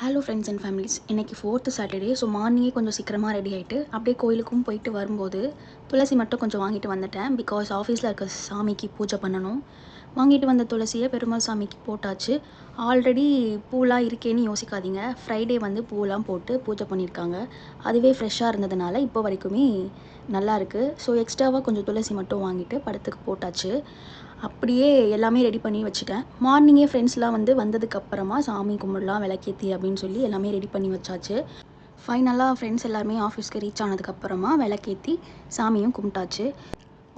Hello friends and families, இன்றைக்கி 4th Saturday. So மார்னிங்கே கொஞ்சம் சீக்கிரமாக ரெடி ஆகிட்டு அப்படியே கோயிலுக்கும் போயிட்டு வரும்போது துளசி மட்டும் கொஞ்சம் வாங்கிட்டு வந்துட்டேன். பிகாஸ் ஆஃபீஸில் இருக்க சாமிக்கு பூஜை பண்ணணும். வாங்கிட்டு வந்த துளசியை பெருமாள் சாமிக்கு போட்டாச்சு. ஆல்ரெடி பூலாம் இருக்கேன்னு யோசிக்காதீங்க. ஃப்ரைடே வந்து பூலாம் போட்டு பூஜை பண்ணியிருக்காங்க. அதுவே ஃப்ரெஷ்ஷாக இருந்ததுனால இப்போ வரைக்குமே நல்லா இருக்குது. ஸோ எக்ஸ்ட்ராவாக கொஞ்சம் துளசி மட்டும் வாங்கிட்டு படத்துக்கு போட்டாச்சு. அப்படியே எல்லாமே ரெடி பண்ணி வச்சுட்டேன். மார்னிங்கே ஃப்ரெண்ட்ஸ்லாம் வந்ததுக்கப்புறமா சாமி கும்பிடலாம் விளக்கேற்றி அப்படின்னு சொல்லி எல்லாமே ரெடி பண்ணி வச்சாச்சு. ஃபைனலாக ஃப்ரெண்ட்ஸ் எல்லாருமே ஆஃபீஸ்க்கு ரீச் ஆனதுக்கப்புறமா விளக்கேற்றி சாமியும் கும்பிட்டாச்சு.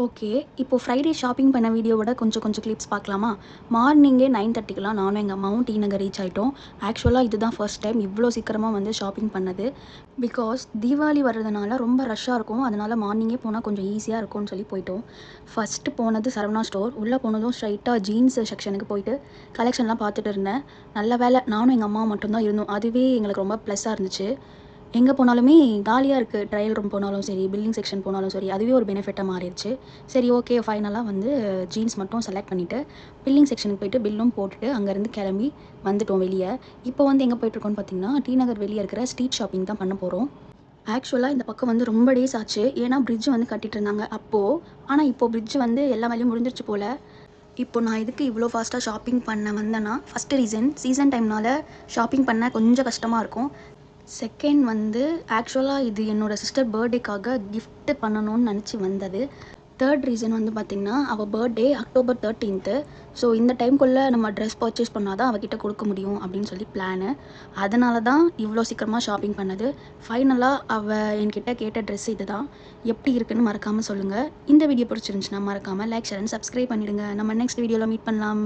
ஓகே, இப்போது ஃப்ரைடே ஷாப்பிங் பண்ண வீடியோவோட கொஞ்சம் கிளிப்ஸ் பார்க்கலாமா? மார்னிங்கே 9:30க்கெலாம் நானும் எங்கள் அம்மாவும் டி நகர் ரீச் ஆகிட்டோம். ஆக்சுவலாக இதுதான் ஃபர்ஸ்ட் டைம் இவ்வளோ சீக்கிரமாக வந்து ஷாப்பிங் பண்ணது. பிகாஸ் தீபாவளி வர்றதுனால ரொம்ப ரஷ்ஷாக இருக்கும். அதனால் மார்னிங்கே போனால் கொஞ்சம் ஈஸியாக இருக்கும்னு சொல்லி போயிட்டோம். ஃபஸ்ட்டு போனது சரவணா ஸ்டோர். உள்ளே போனதும் ஸ்ட்ரைட்டாக ஜீன்ஸ் செக்ஷனுக்கு போயிட்டு கலெக்ஷன்லாம் பார்த்துட்டு இருந்தேன். நல்ல வேலை நானும் எங்கள் அம்மாவும் மட்டும்தான் இருந்தோம். அதுவே எங்களுக்கு ரொம்ப ப்ளஸ்ஸாக இருந்துச்சு. எங்கே போனாலுமே காலியாக இருக்குது. ட்ரையல் ரூம் போனாலும் சரி, பில்லிங் செக்ஷன் போனாலும் சரி, அதுவே ஒரு பெனிஃபிட்டாக மாறிடுச்சு. சரி, ஓகே, ஃபைனலாக வந்து ஜீன்ஸ் மட்டும் செலக்ட் பண்ணிவிட்டு பில்லிங் செக்ஷனுக்கு போயிட்டு பில்லும் போட்டுட்டு அங்கேருந்து கிளம்பி வந்துட்டோம் வெளியே. இப்போ வந்து எங்கே போயிட்டுருக்கோன்னு பார்த்தீங்கன்னா, டி நகர் வெளியே இருக்கிற ஸ்ட்ரீட் ஷாப்பிங் தான் பண்ண போகிறோம். ஆக்சுவலாக இந்த பக்கம் வந்து ரொம்ப டேஸ் ஆச்சு. ஏன்னா பிரிட்ஜ் வந்து கட்டிட்டு இருந்தாங்க அப்போது. ஆனால் இப்போது பிரிட்ஜ் வந்து எல்லா வேலையும் முடிஞ்சிருச்சு போல். இப்போ நான் எதுக்கு இவ்வளோ ஃபாஸ்ட்டாக ஷாப்பிங் பண்ண வந்தேன்னா, ஃபஸ்ட்டு ரீசன் சீசன் டைம்னால் ஷாப்பிங் பண்ண கொஞ்சம் கஷ்டமாக இருக்கும். செகண்ட் வந்து ஆக்சுவலாக இது என்னோடய சிஸ்டர் பர்த்டேக்காக கிஃப்ட் பண்ணணும்னு நினச்சி வந்தது. தேர்ட் ரீசன் வந்து பார்த்திங்கன்னா, அவள் பர்த்டே October 13th. ஸோ இந்த டைம்குள்ளே நம்ம ட்ரெஸ் பர்ச்சேஸ் பண்ணால் தான் அவகிட்ட கொடுக்க முடியும் அப்படின்னு சொல்லி பிளானு. அதனால தான் இவ்வளோ சீக்கிரமாக ஷாப்பிங் பண்ணது. ஃபைனலாக அவள் என்கிட்ட கேட்ட ட்ரெஸ் இது தான். எப்படி இருக்குன்னு மறக்காமல் சொல்லுங்கள். இந்த வீடியோ பிடிச்சிருந்துச்சுன்னா மறக்காமல் லைக், ஷேர் அண்ட் சப்ஸ்கிரைப் பண்ணிவிடுங்க. நம்ம நெக்ஸ்ட் வீடியோவில் மீட் பண்ணலாம்.